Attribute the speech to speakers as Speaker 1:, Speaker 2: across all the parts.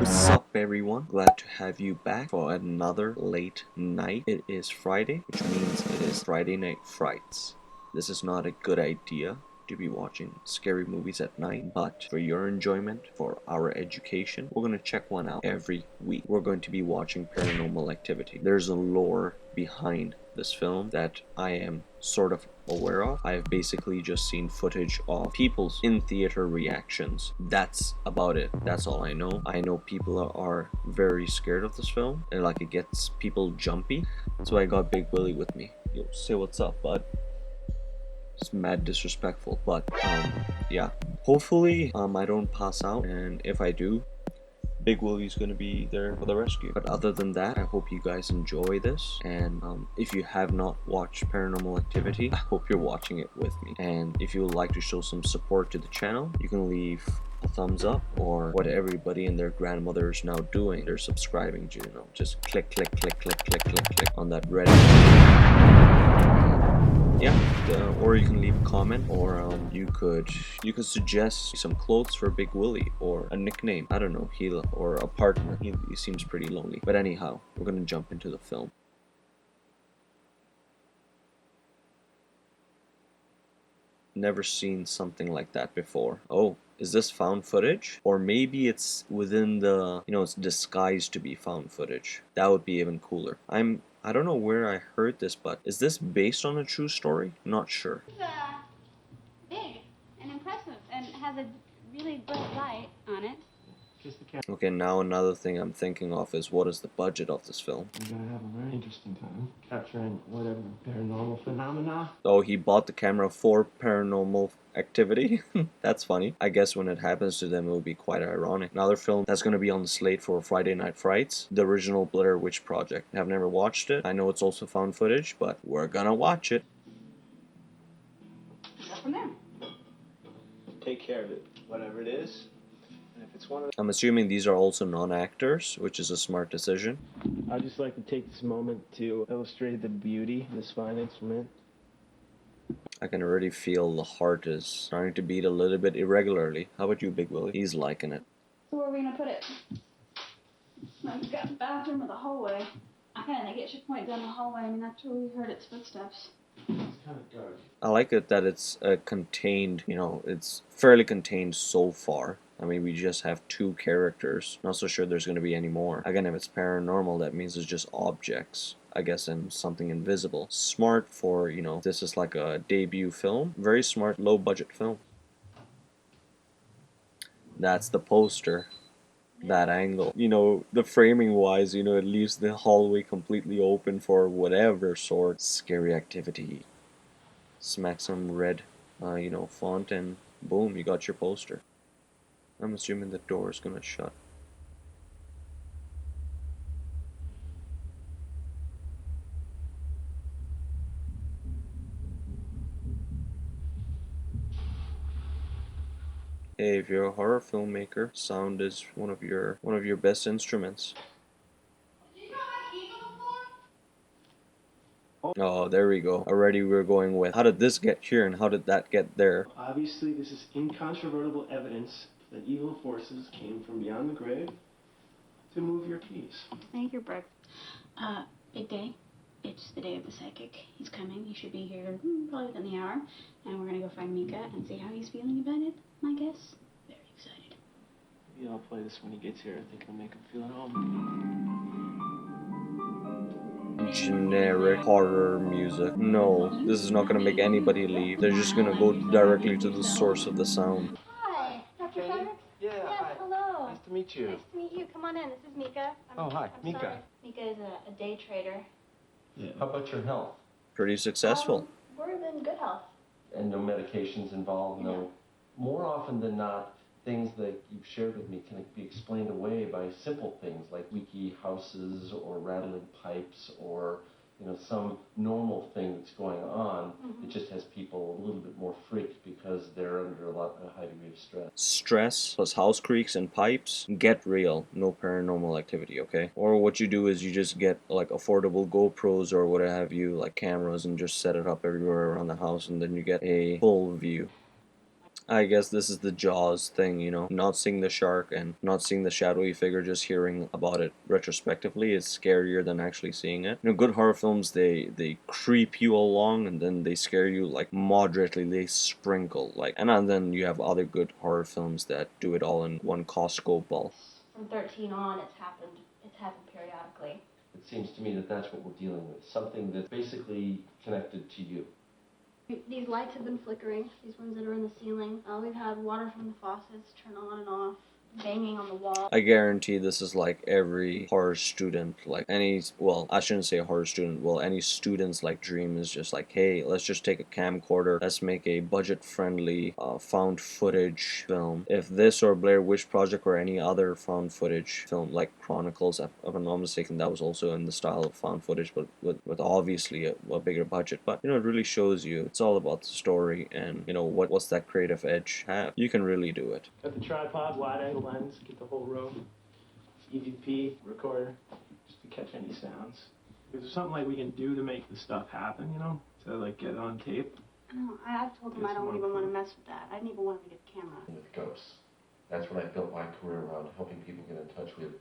Speaker 1: What's up, everyone? Glad to have you back for another late night. It is Friday, which means it is Friday Night Frights. This is not a good idea to be watching scary movies at night, but for your enjoyment, for our education, we're going to check one out every week. We're going to be watching Paranormal Activity. There's a lore behind this film that I am sort of aware of. I've basically just seen footage of people's in-theater reactions. That's about it. That's all I know. I know people are very scared of this film, and like it gets people jumpy. So I got BiG Willie with me. Yo, say what's up, bud. It's mad disrespectful, but yeah. Hopefully I don't pass out, and if I do, BiG Willie's gonna be there for the rescue. But other than that, I hope you guys enjoy this, and if you have not watched Paranormal Activity, I hope you're watching it with me. And if you would like to show some support to the channel, you can leave a thumbs up, or what everybody and their grandmother is now doing. They're subscribing to, you know, just click, click, click, click, click, click, click on that red. Yeah, or you can leave a comment, or you could suggest some clothes for BiG Willie, or a nickname, I don't know, Hila, or a partner. He seems pretty lonely. But anyhow, we're gonna jump into the film. Never seen something like that before. Oh, is this found footage? Or maybe it's within the, you know, it's disguised to be found footage. That would be even cooler. I don't know where I heard this, but is this based on a true story? Not sure.
Speaker 2: It's big and impressive and has a really bright light on it.
Speaker 1: Okay, now another thing I'm thinking of is, what is the budget of this film?
Speaker 3: You're gonna have a very interesting time capturing whatever paranormal phenomena.
Speaker 1: Oh, he bought the camera for Paranormal Activity? That's funny. I guess when it happens to them, it would be quite ironic. Another film that's going to be on the slate for Friday Night Frights, the original Blair Witch Project. I've never watched it. I know it's also found footage, but we're gonna watch it.
Speaker 2: Go from there.
Speaker 3: Take care of it, whatever it is. And if it's one of
Speaker 1: I'm assuming these are also non-actors, which is a smart decision.
Speaker 3: I'd just like to take this moment to illustrate the beauty of this fine instrument.
Speaker 1: I can already feel the heart is starting to beat a little bit irregularly. How about you, BiG Willie? He's liking it.
Speaker 2: So where are we gonna put it? Well, we've got the bathroom or the hallway. I kind of get your point down the hallway. I mean, that's where we heard its footsteps.
Speaker 3: It's kind of dark.
Speaker 1: I like it that it's contained, you know, it's fairly contained so far. I mean, we just have two characters. Not so sure there's going to be any more. Again, if it's paranormal, that means it's just objects, I guess, and something invisible. Smart for, you know, this is like a debut film. Very smart, low budget film. That's the poster. That angle. You know, the framing wise, you know, it leaves the hallway completely open for whatever sort scary activity. Smack some red, you know, font, and boom, you got your poster. I'm assuming the door is gonna shut. Hey, if you're a horror filmmaker, sound is one of your best instruments. Oh, there we go. Already we're going with, how did this get here and how did that get there?
Speaker 3: Obviously, this is incontrovertible evidence that evil forces came from beyond the grave to move your keys.
Speaker 2: Thank you, Brooke. Big day. It's the day of the psychic. He's coming. He should be here probably within the hour. And we're gonna go find Micah and see how he's feeling about it. My guess. Very excited.
Speaker 3: Maybe I'll play this when he gets here. I think it'll make him feel at home.
Speaker 1: Generic horror music. No, this is not gonna make anybody leave. They're just gonna go directly to the source of the sound.
Speaker 2: Hi, Dr. Clemens?
Speaker 3: Yeah,
Speaker 2: Yes,
Speaker 3: hi.
Speaker 2: hello.
Speaker 3: Nice to meet you.
Speaker 2: Nice to meet you. Come on in. This is Micah.
Speaker 3: Oh, hi,
Speaker 2: I'm
Speaker 3: Micah.
Speaker 2: sorry. Micah is a day trader.
Speaker 4: Yeah. How about your health?
Speaker 1: Pretty successful.
Speaker 2: We're in good health.
Speaker 4: And no medications involved? No. More often than not, things that you've shared with me can be explained away by simple things like leaky houses or rattling pipes, or you know, some normal thing that's going on. It just has people a little bit more freaked because they're under a high degree of stress.
Speaker 1: Stress plus house creaks and pipes. Get real. No Paranormal Activity, okay? Or what you do is you just get like affordable GoPros or what have you, like cameras, and just set it up everywhere around the house, and then you get a full view. I guess this is the Jaws thing, you know, not seeing the shark and not seeing the shadowy figure, just hearing about it retrospectively is scarier than actually seeing it. You know, good horror films, they creep you along and then they scare you like moderately, they sprinkle like, and then you have other good horror films that do it all in one Costco bulk.
Speaker 2: From 13 on, it's happened periodically.
Speaker 4: It seems to me that that's what we're dealing with, something that's basically connected to you.
Speaker 2: These lights have been flickering, these ones that are in the ceiling. We've had water from the faucets turn on and off, banging on the wall.
Speaker 1: I guarantee this is like every horror student, like any, well, I shouldn't say horror student, well, any student's like dream is just like, hey, let's just take a camcorder, let's make a budget-friendly found footage film. If this or Blair Witch Project or any other found footage film like Chronicles, if I'm not mistaken, that was also in the style of found footage, but with obviously a bigger budget. But you know, it really shows you it's all about the story and you know what's that creative edge have. You can really do it.
Speaker 3: Got the tripod, wide angle lens, get the whole room. EVP, recorder, just to catch any sounds. Is there something like we can do to make the stuff happen, you know? To like get it on tape?
Speaker 2: No, I've told him I don't even want to mess with that. I didn't even want him to get the camera.
Speaker 4: With ghosts. That's what I built my career around, helping people get in touch with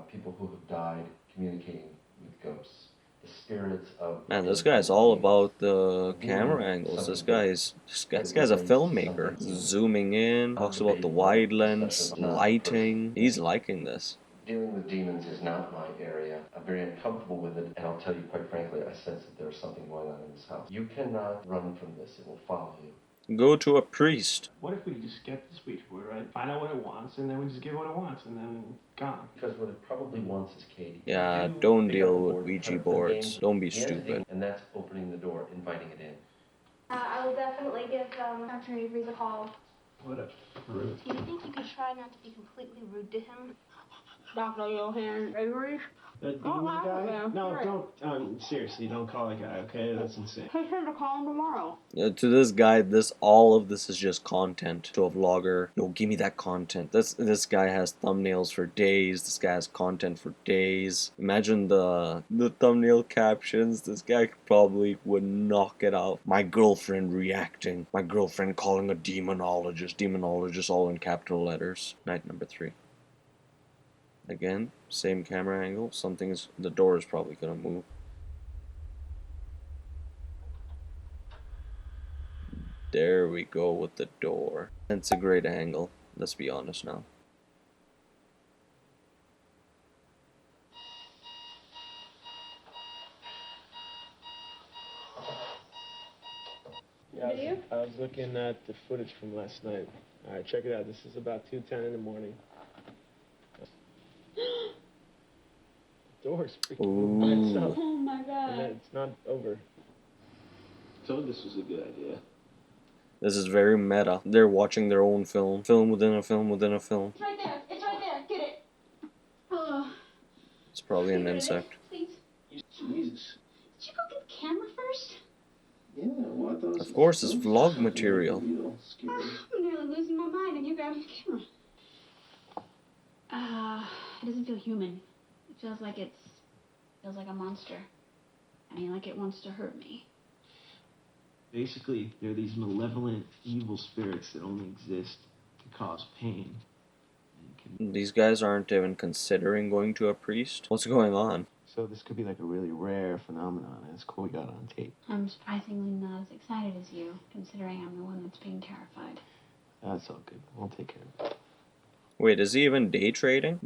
Speaker 4: people who have died, communicating with ghosts. The spirits of...
Speaker 1: Man, this guy's all about the camera angles. This guy's a filmmaker. Zooming in, talks about the wide lens, lighting. He's liking this.
Speaker 4: Dealing with demons is not my area. I'm very uncomfortable with it, and I'll tell you quite frankly, I sense that there's something going on in this house. You cannot run from this. It will follow you.
Speaker 1: Go to a priest.
Speaker 3: What if we just get the switchboard, right? Find out what it wants, and then we just give it what it wants, and then gone.
Speaker 4: Because what it probably wants is Katie.
Speaker 1: Yeah, don't deal with Ouija boards. Don't be stupid.
Speaker 4: And that's opening the door, inviting it in.
Speaker 2: I will definitely give Dr. Avery the call.
Speaker 3: What a brute.
Speaker 2: Do you think you could try not to be completely rude to him? Dr. Johann Avery?
Speaker 3: The demon guy? No, don't, seriously, don't call that guy, okay? That's insane.
Speaker 2: Take him to call him tomorrow.
Speaker 1: To this guy, all of this is just content. To a vlogger, yo, give me that content. This guy has thumbnails for days. This guy has content for days. Imagine the thumbnail captions. This guy probably would knock it out. My girlfriend reacting. My girlfriend calling a demonologist. Demonologist all in capital letters. Night number 3. Again, same camera angle. The door is probably gonna move. There we go with the door. It's a great angle. Let's be honest now.
Speaker 3: Yeah, I was looking at the footage from last night. All right, check it out. This is about 2:10 in the morning. The door's freaking moving by itself.
Speaker 2: Oh my god.
Speaker 3: And it's not over. Told this was a good idea.
Speaker 1: This is very meta. They're watching their own film. Film within a film within a film.
Speaker 2: It's right there. It's right there. Get it. Oh.
Speaker 1: It's probably an insect.
Speaker 2: Please.
Speaker 3: Jesus.
Speaker 2: Did you go get the camera first?
Speaker 3: Yeah, well, I thought it was
Speaker 1: Of course, it's vlog material.
Speaker 2: I'm nearly losing my mind and you grabbed the camera. It doesn't feel human. It feels like a monster. I mean, like it wants to hurt me.
Speaker 3: Basically, they're these malevolent, evil spirits that only exist to cause pain.
Speaker 1: These guys aren't even considering going to a priest. What's going on?
Speaker 3: So this could be like a really rare phenomenon, and it's cool we got it on tape.
Speaker 2: I'm surprisingly not as excited as you, considering I'm the one that's being terrified.
Speaker 3: That's all good. We'll take care of it.
Speaker 1: Wait, is he even day trading?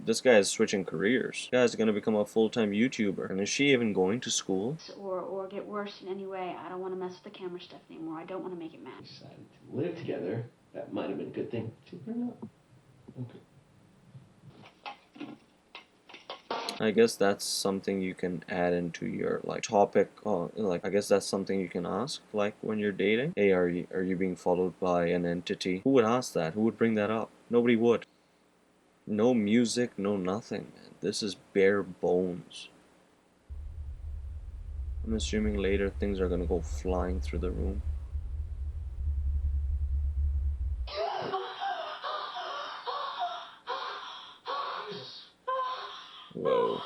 Speaker 1: This guy is switching careers. This guy's gonna become a full-time YouTuber. And is she even going to school?
Speaker 2: Or get worse in any way. I don't want to mess with the camera stuff anymore. I don't want to make it mad.
Speaker 3: We decided to live together. That might have been a good thing. Or not. Okay.
Speaker 1: I guess that's something you can add into your like topic. I guess that's something you can ask like when you're dating. Hey, are you being followed by an entity? Who would ask that? Who would bring that up? Nobody would. No music, no nothing, man. This is bare bones. I'm assuming later things are gonna go flying through the room. Whoa.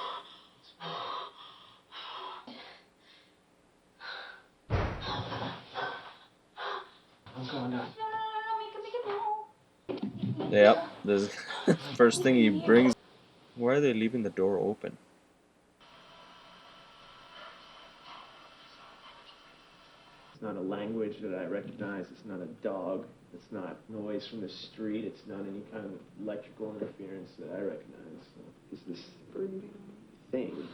Speaker 3: I'm going down.
Speaker 2: No,
Speaker 1: This first thing he brings. Why are they leaving the door open?
Speaker 3: It's not a language that I recognize. It's not a dog. It's not noise from the street. It's not any kind of electrical interference that I recognize. So it's this thing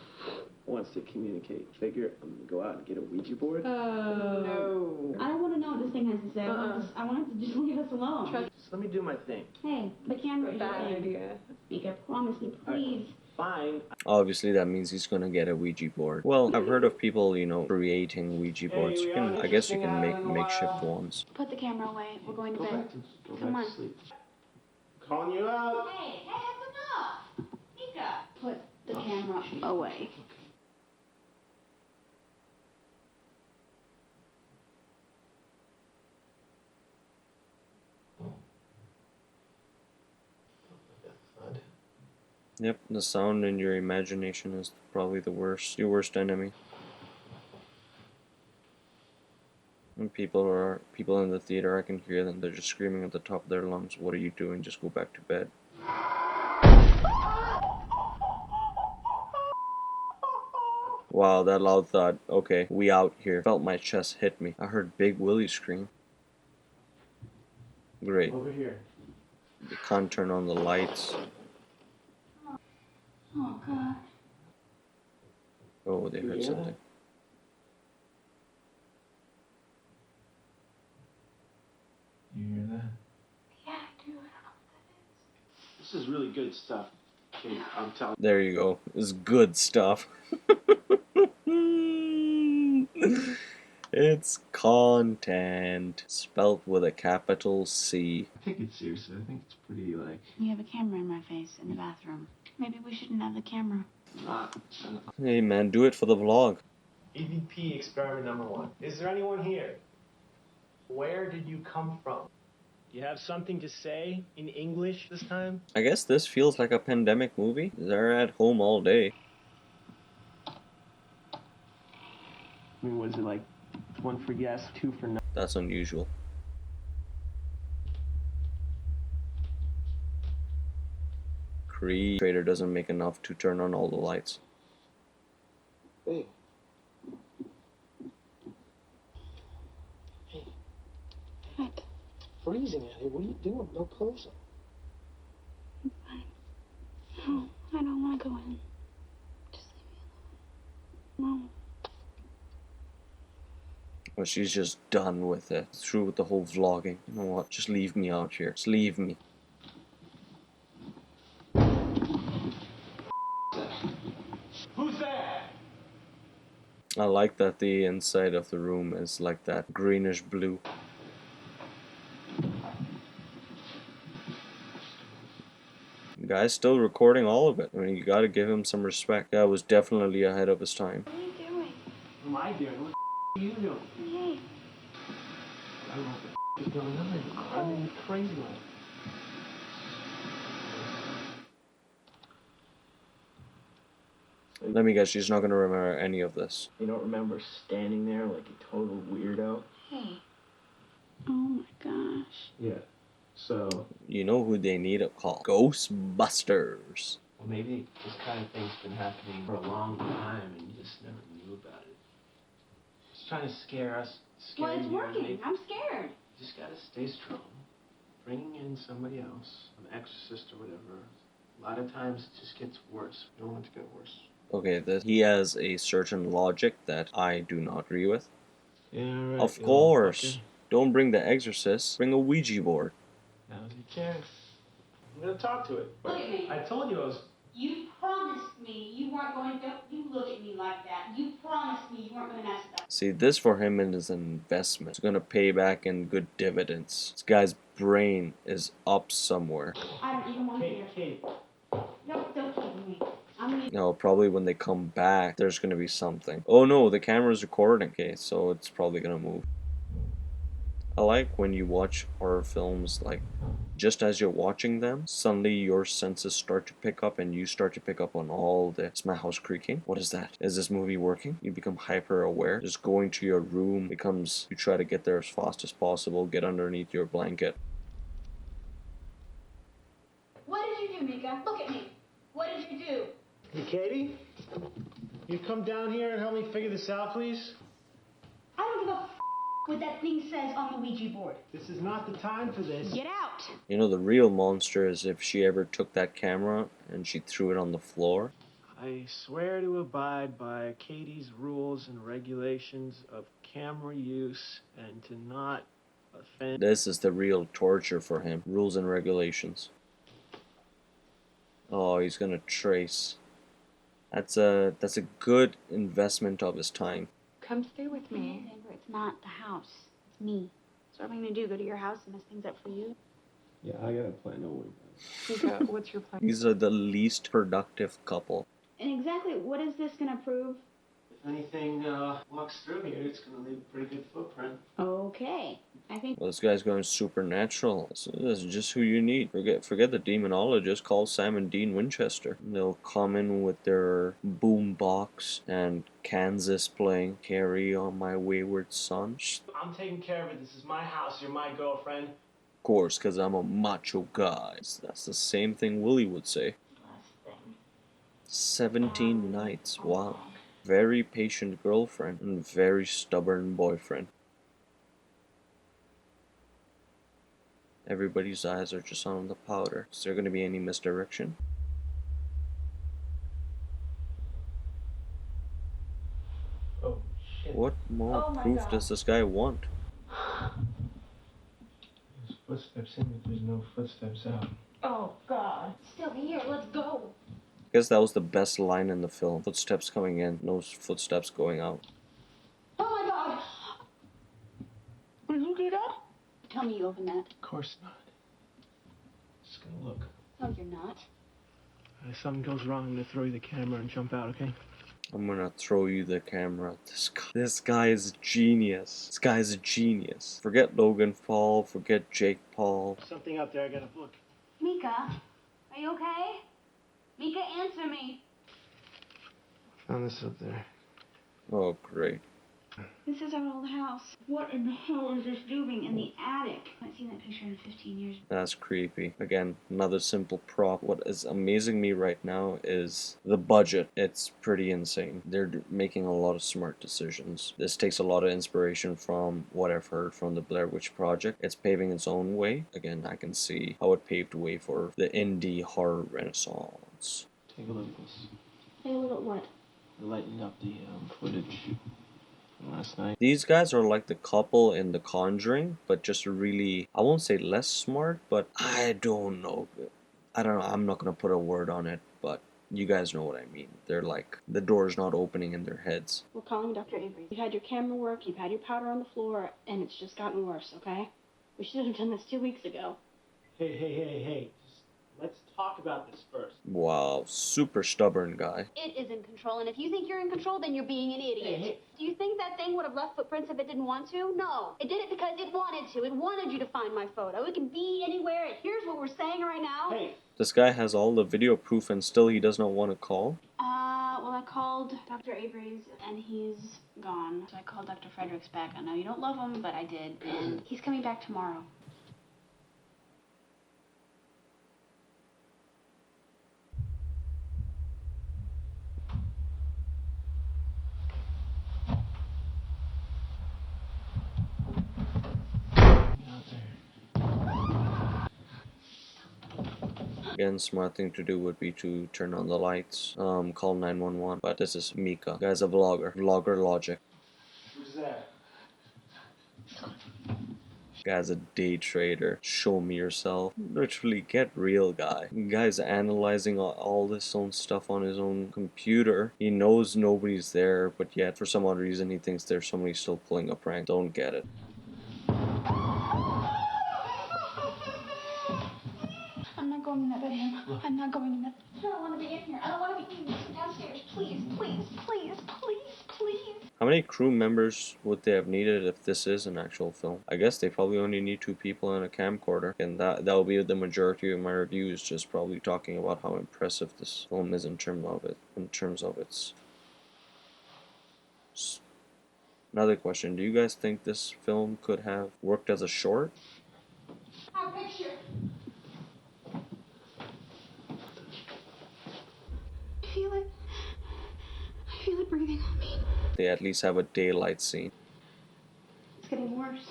Speaker 3: wants to communicate. Figure I'm gonna go out and get a Ouija board.
Speaker 2: No. I don't want to know what this thing has to say. I want it to just leave us alone.
Speaker 3: Just let me do my thing.
Speaker 2: Hey, the camera is bad idea. Micah, promise me, please.
Speaker 3: Fine.
Speaker 1: Obviously, that means he's gonna get a Ouija board. Well, I've heard of people, you know, creating Ouija boards. You can, I guess, you can make makeshift ones.
Speaker 2: Put the camera away. We're going to bed.
Speaker 3: Come on. Sleep. Calling you out.
Speaker 2: Hey, that's enough. Micah, put the camera away.
Speaker 1: Yep, the sound in your imagination is probably your worst enemy. When people in the theater, I can hear them. They're just screaming at the top of their lungs. What are you doing? Just go back to bed. Wow, that loud thud. Okay, we out here. Felt my chest hit me. I heard BiG Willie scream. Great.
Speaker 3: Over here.
Speaker 1: You can't turn on the lights.
Speaker 2: Oh, God.
Speaker 1: Oh, they heard something.
Speaker 3: You hear that?
Speaker 2: Yeah, I do. I don't know what that is.
Speaker 3: This is really good stuff, Kate. I'm telling you.
Speaker 1: There you go. It's good stuff. It's content. Spelt with a capital C.
Speaker 3: I take it seriously. I think it's pretty, like...
Speaker 2: You have a camera in my face in the bathroom. Maybe we shouldn't have the camera.
Speaker 1: Hey man, do it for the vlog.
Speaker 3: EVP experiment number 1. Is there anyone here? Where did you come from? You have something to say in English this time?
Speaker 1: I guess this feels like a pandemic movie. They're at home all day.
Speaker 3: I mean, was it like 1 for yes, 2 for no?
Speaker 1: That's unusual. Trader doesn't make enough to turn on all the lights.
Speaker 3: Hey. Hey.
Speaker 2: What?
Speaker 3: Freezing out here. What are you doing? No clothes on.
Speaker 2: I'm fine. No, I don't want to go in. Just leave me alone. No.
Speaker 1: Well, she's just done with it. Through with the whole vlogging. You know what? Just leave me out here. Just leave me.
Speaker 3: Who's there?
Speaker 1: I like that the inside of the room is like that greenish blue. The guy's still recording all of it. I mean, you gotta give him some respect. Guy was definitely ahead of his time.
Speaker 2: What are you doing?
Speaker 3: What am I doing? What are you doing?
Speaker 2: Hey.
Speaker 3: I don't know what is going on. I'm in the crazy one.
Speaker 1: Let me guess, she's not gonna remember any of this.
Speaker 3: You don't remember standing there like a total weirdo?
Speaker 2: Hey. Oh my gosh.
Speaker 3: Yeah. So...
Speaker 1: You know who they need to call? Ghostbusters.
Speaker 3: Well, maybe this kind of thing's been happening for a long time and you just never knew about it. It's trying to scare us.
Speaker 2: Well, it's working. I'm scared.
Speaker 3: You just gotta stay strong. Bringing in somebody else, an exorcist or whatever, a lot of times it just gets worse. You don't want it to get worse.
Speaker 1: Okay, he has a certain logic that I do not agree with.
Speaker 3: Yeah, right.
Speaker 1: Of course. Don't bring the exorcist. Bring a Ouija board.
Speaker 3: Now's your chance. I'm gonna talk to it.
Speaker 2: Look at me.
Speaker 3: I told you I was...
Speaker 2: You promised me you weren't going to... You look at me like that. You promised me you weren't going to mess it up.
Speaker 1: See, this for him is an investment. It's gonna pay back in good dividends. This guy's brain is up somewhere.
Speaker 2: I don't even want to hear.
Speaker 3: Kate.
Speaker 2: Don't keep me. I'm gonna...
Speaker 1: No, probably when they come back, there's gonna be something. Oh no, the camera's recording. Okay, so it's probably gonna move. I like when you watch horror films, like, just as you're watching them, suddenly your senses start to pick up and you start to pick up on all the... Is my house creaking? What is that? Is this movie working? You become hyper aware. Just going to your room becomes... You try to get there as fast as possible, get underneath your blanket.
Speaker 3: Hey, Katie? You come down here and help me figure this out, please?
Speaker 2: I don't give a what that thing says on the Ouija board.
Speaker 3: This is not the time for this.
Speaker 2: Get out!
Speaker 1: You know, the real monster is if she ever took that camera and she threw it on the floor.
Speaker 3: I swear to abide by Katie's rules and regulations of camera use and to not offend.
Speaker 1: This is the real torture for him. Rules and regulations. Oh, he's gonna trace. That's a good investment of his time.
Speaker 5: Come stay with me.
Speaker 2: Amber, it's not the house. It's me. So what am I gonna do? Go to your house and mess things up for you?
Speaker 3: Yeah, I got a plan. Don't worry
Speaker 5: Micah, what's your plan?
Speaker 1: These are the least productive couple.
Speaker 2: And exactly what is this gonna prove?
Speaker 3: If anything walks through here, it's gonna leave a pretty good footprint.
Speaker 2: Okay. I think
Speaker 1: Well, this guy's going supernatural. This is just who you need. Forget the demonologist. Call Sam and Dean Winchester. They'll come in with their boom box and Kansas playing "Carry on My Wayward Son."
Speaker 3: I'm taking care of it. This is my house. You're my girlfriend.
Speaker 1: Of course, because I'm a macho guy. That's the same thing Willie would say.
Speaker 2: last thing.
Speaker 1: 17 nights. Wow. Very patient girlfriend and very stubborn boyfriend. Everybody's eyes are just on the powder. Is there going to be any misdirection?
Speaker 3: Oh, shit.
Speaker 1: What more
Speaker 2: Oh my
Speaker 1: proof
Speaker 2: God.
Speaker 1: does this guy want?
Speaker 3: There's footsteps in, but there's no footsteps out.
Speaker 2: Oh God. Still here. Let's go.
Speaker 1: I guess that was the best line in the film. Footsteps coming in, no footsteps going out.
Speaker 2: Oh my God.
Speaker 5: Did you do that?
Speaker 2: Tell me you opened that.
Speaker 3: Of course not. Just gonna look.
Speaker 2: No, you're not.
Speaker 3: If something goes wrong, I'm gonna throw you the camera and jump out, okay?
Speaker 1: I'm gonna throw you the camera. This guy is a genius. This guy is a genius. Forget Logan Paul, forget Jake Paul.
Speaker 3: Something out there, I gotta look.
Speaker 2: Micah, are you okay? Micah, answer me.
Speaker 3: Found this up there.
Speaker 1: Oh, great.
Speaker 2: This is our old house. What in the hell is this doing in the attic? I haven't seen that picture in 15 years.
Speaker 1: That's creepy. Again, another simple prop. What is amazing me right now is the budget. It's pretty insane. They're making a lot of smart decisions. This takes a lot of inspiration from what I've heard from the Blair Witch Project. It's paving its own way. Again, I can see how it paved the way for the indie horror renaissance.
Speaker 3: Take a look at this.
Speaker 2: Hey, look at what?
Speaker 3: We're lighting up the footage from last night.
Speaker 1: These guys are like the couple in The Conjuring, but just really, I won't say less smart, but I don't know. I'm not going to put a word on it, but you guys know what I mean. They're like, the door's not opening in their heads.
Speaker 2: We're calling Dr. Avery. You've had your camera work, you've had your powder on the floor, and it's just gotten worse, okay? We should have done this 2 weeks ago.
Speaker 3: Hey. Just let's talk about this first.
Speaker 1: Wow, super stubborn guy.
Speaker 2: It is in control, and if you think you're in control, then you're being an idiot.
Speaker 3: Hey.
Speaker 2: Do you think that thing would have left footprints if it didn't want to? No. It did it because it wanted to. It wanted you to find my photo. It can be anywhere. Here's what we're saying right now.
Speaker 3: Hey.
Speaker 1: This guy has all the video proof and still he does not want to call?
Speaker 2: Well, I called Dr. Avery's, and he's gone. So I called Dr. Frederick's back. I know you don't love him, but I did. And he's coming back tomorrow.
Speaker 1: Again, smart thing to do would be to turn on the lights, call 911. But this is Micah. Guy's a vlogger. Vlogger logic.
Speaker 3: Who's that?
Speaker 1: Guy's a day trader. Show me yourself. Literally, get real, guy. Guy's analyzing all this own stuff on his own computer. He knows nobody's there, but yet for some odd reason he thinks there's somebody still pulling a prank. Don't get it.
Speaker 2: I'm not going in that bedroom. I'm not going in that. I don't want to be in here. I don't want to be in here. Downstairs. Please.
Speaker 1: How many crew members would they have needed if this is an actual film? I guess they probably only need 2 people and a camcorder, and that will be the majority of my reviews, just probably talking about how impressive this film is in terms of its. Another question: do you guys think this film could have worked as a short?
Speaker 2: Our picture. feel it. I feel it breathing on me.
Speaker 1: They at least have a daylight scene.
Speaker 2: It's getting worse.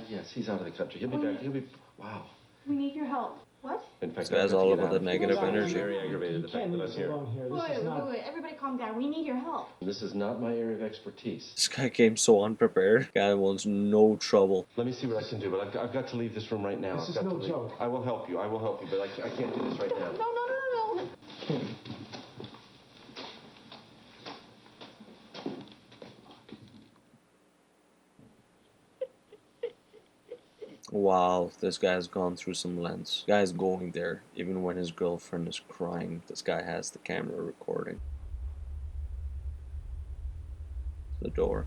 Speaker 4: Yes, he's out of the country. He'll be back. He'll be. Wow.
Speaker 2: We need your help. What?
Speaker 4: In fact,
Speaker 1: This guy's
Speaker 4: I've got to
Speaker 1: all
Speaker 4: get
Speaker 1: about
Speaker 4: out
Speaker 1: the
Speaker 4: of here.
Speaker 1: negative
Speaker 4: I'm
Speaker 1: energy.
Speaker 4: very aggravated the fact that I'm here.
Speaker 2: Wait. Everybody calm down. We need your help.
Speaker 4: This is not my area of expertise.
Speaker 1: This guy came so unprepared. Guy wants no trouble.
Speaker 4: Let me see what I can do, but I've got to leave this room right now.
Speaker 3: This is no joke.
Speaker 4: I will help you, but I can't do this right now.
Speaker 2: No.
Speaker 1: Wow, this guy's gone through some lens. Guy's going there, even when his girlfriend is crying. This guy has the camera recording. The door.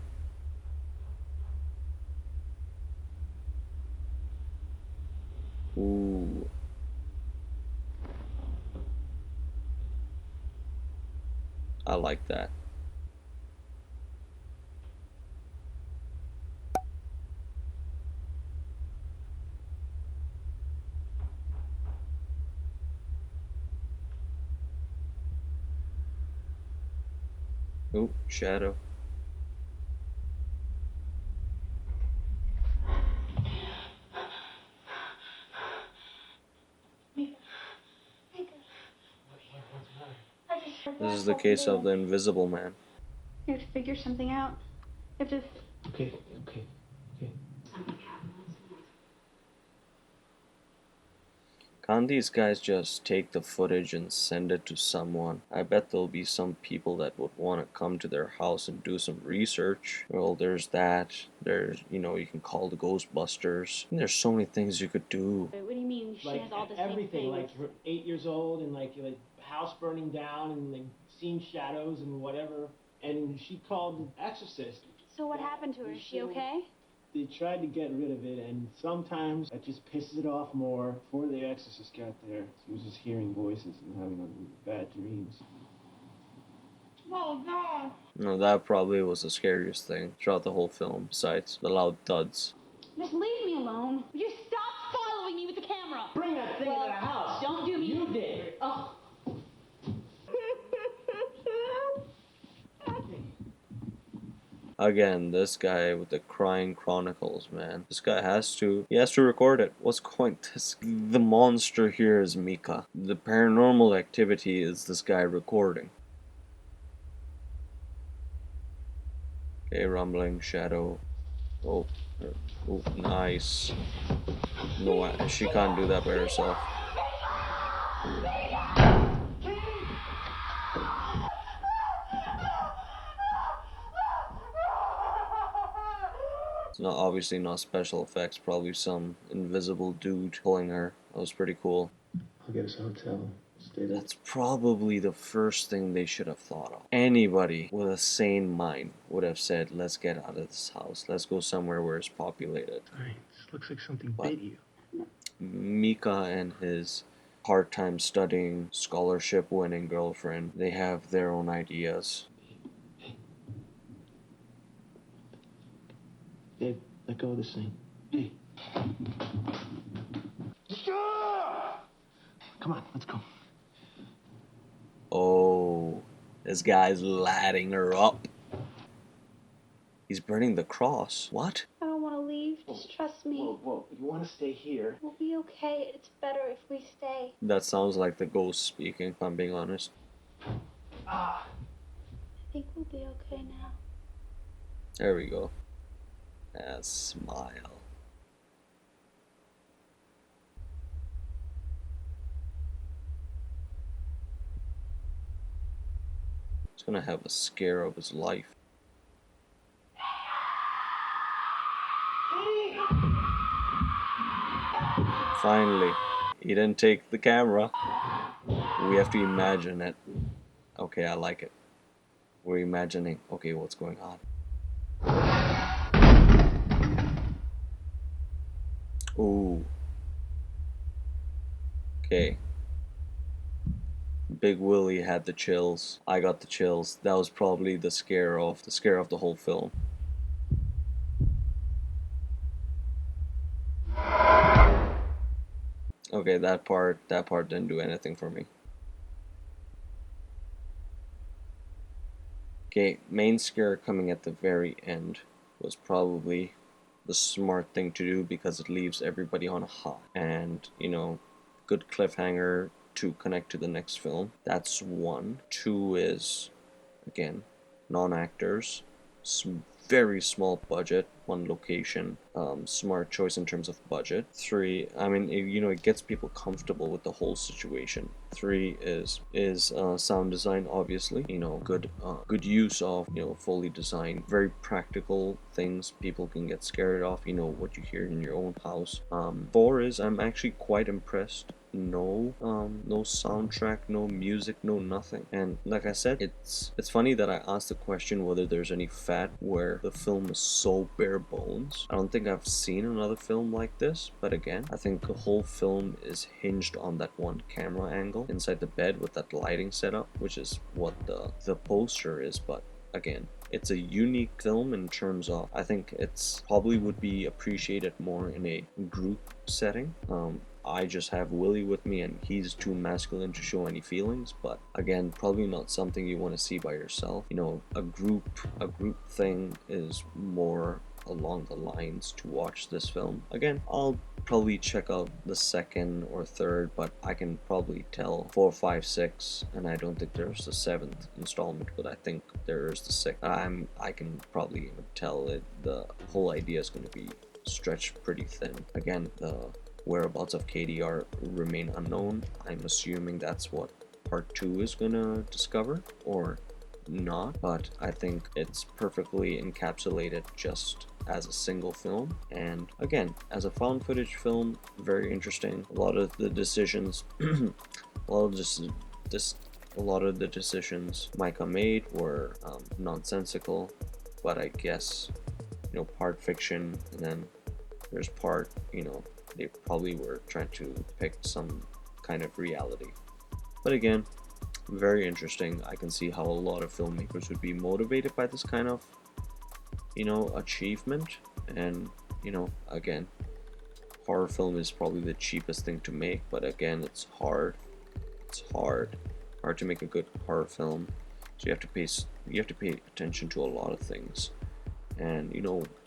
Speaker 1: Ooh. I like that. Ooh, shadow. This is the case of the Invisible Man.
Speaker 2: You have to figure something out. You have to...
Speaker 3: Okay.
Speaker 2: Something happens.
Speaker 1: Can't these guys just take the footage and send it to someone? I bet there'll be some people that would want to come to their house and do some research. Well, there's that. There's, you can call the Ghostbusters. And there's so many things you could do.
Speaker 2: What do you mean she has all the same
Speaker 3: everything,
Speaker 2: things?
Speaker 3: like you're 8 years old and like house burning down and like seeing shadows and whatever. And she called the exorcist.
Speaker 2: So what happened to her? Is she okay?
Speaker 3: They tried to get rid of it, and sometimes that just pisses it off more. Before the exorcist got there, she was just hearing voices and having bad dreams.
Speaker 2: Oh, God.
Speaker 1: No, that probably was the scariest thing throughout the whole film, besides the loud thuds.
Speaker 2: Just leave me alone. Would you stop following me with the camera?
Speaker 3: Bring that thing to the house.
Speaker 2: Don't do me.
Speaker 3: You did.
Speaker 2: Oh.
Speaker 1: Again, this guy with the crying chronicles, man. This guy has to record it. What's going the monster here is Micah. The Paranormal Activity is this guy recording. Okay, rumbling, shadow. Oh, nice. No, she can't do that by herself. It's not obviously not special effects, probably some invisible dude pulling her. That was pretty cool.
Speaker 3: I'll get us a hotel. Stay there.
Speaker 1: That's probably the first thing they should have thought of. Anybody with a sane mind would have said, let's get out of this house. Let's go somewhere where it's populated.
Speaker 3: Alright, this looks like something
Speaker 1: But
Speaker 3: bit you.
Speaker 1: Micah and his part-time studying, scholarship-winning girlfriend, they have their own ideas.
Speaker 3: Dave, let go of this thing. Hey. Come on, let's go.
Speaker 1: Oh, this guy's lighting her up. He's burning the cross. What?
Speaker 2: I don't want to leave. Just trust me.
Speaker 3: Whoa. You want to stay here?
Speaker 2: We'll be okay. It's better if we stay.
Speaker 1: That sounds like the ghost speaking, if I'm being honest.
Speaker 2: I think we'll be okay now.
Speaker 1: There we go. Smile. He's gonna have a scare of his life. Finally, he didn't take the camera. We have to imagine it. Okay, I like it. We're imagining, okay, what's going on? Ooh. Okay. BiG Willie had the chills. I got the chills. That was probably the scare of the whole film. A Okay, that part didn't do anything for me. Okay, main scare coming at the very end was probably the smart thing to do because it leaves everybody on a high. And, you know, good cliffhanger to connect to the next film. That's one. Two is, again, non-actors, very small budget, one location, smart choice in terms of budget. Three, I mean, it gets people comfortable with the whole situation. Three is sound design, obviously. Good use of fully designed, very practical things people can get scared of. What you hear in your own house. Four is I'm actually quite impressed. No soundtrack, no music, no nothing. And like I said, it's funny that I asked the question whether there's any fat where the film is so bare bones. I don't think I've seen another film like this, but again, I think the whole film is hinged on that one camera angle inside the bed with that lighting setup, which is what the poster is. But again, it's a unique film in terms of, I think it's probably would be appreciated more in a group setting. I just have Willie with me and he's too masculine to show any feelings, but again, probably not something you want to see by yourself. A group thing is more along the lines to watch this film. Again, I'll probably check out the second or third, but I can probably tell 4, 5, 6, and I don't think there's the 7th installment, but I think there is the 6th. I can probably even tell it. The whole idea is going to be stretched pretty thin. Again, the whereabouts of KDR remain unknown. I'm assuming that's what part 2 is gonna discover, or not, but I think it's perfectly encapsulated just as a single film. And again, as a found footage film, very interesting. A lot of the decisions a lot of the decisions Micah made were nonsensical, but I guess part fiction, and then there's part they probably were trying to depict some kind of reality. But again, very interesting. I can see how a lot of filmmakers would be motivated by this kind of achievement. And again, horror film is probably the cheapest thing to make, but again, it's hard to make a good horror film. So you have to pay attention to a lot of things. And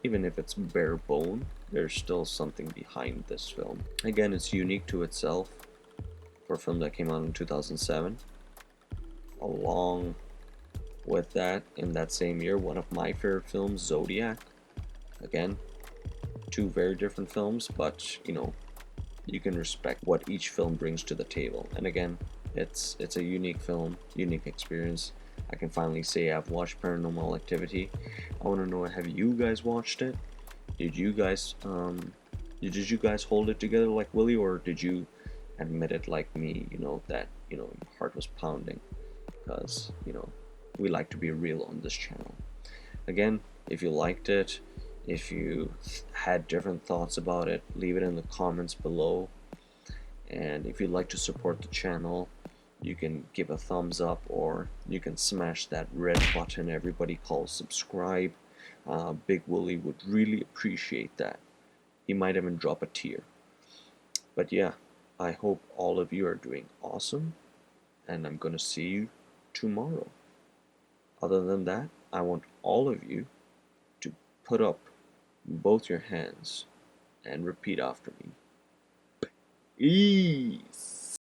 Speaker 1: even if it's bare bone, there's still something behind this film. Again, it's unique to itself for a film that came out in 2007. Along with that, in that same year, one of my favorite films, Zodiac. Again, two very different films, but you can respect what each film brings to the table. And again, it's a unique film, unique experience. I can finally say I've watched Paranormal Activity. I want to know, have you guys watched it? Did you guys hold it together like Willie, or did you admit it like me, that your heart was pounding? Because we like to be real on this channel. Again, if you liked it, if you had different thoughts about it, leave it in the comments below. And if you'd like to support the channel, you can give a thumbs up, or you can smash that red button everybody calls subscribe. BiG Willie would really appreciate that. He might even drop a tear. But yeah, I hope all of you are doing awesome, and I'm gonna see you tomorrow. Other than that, I want all of you to put up both your hands and repeat after me. Peace.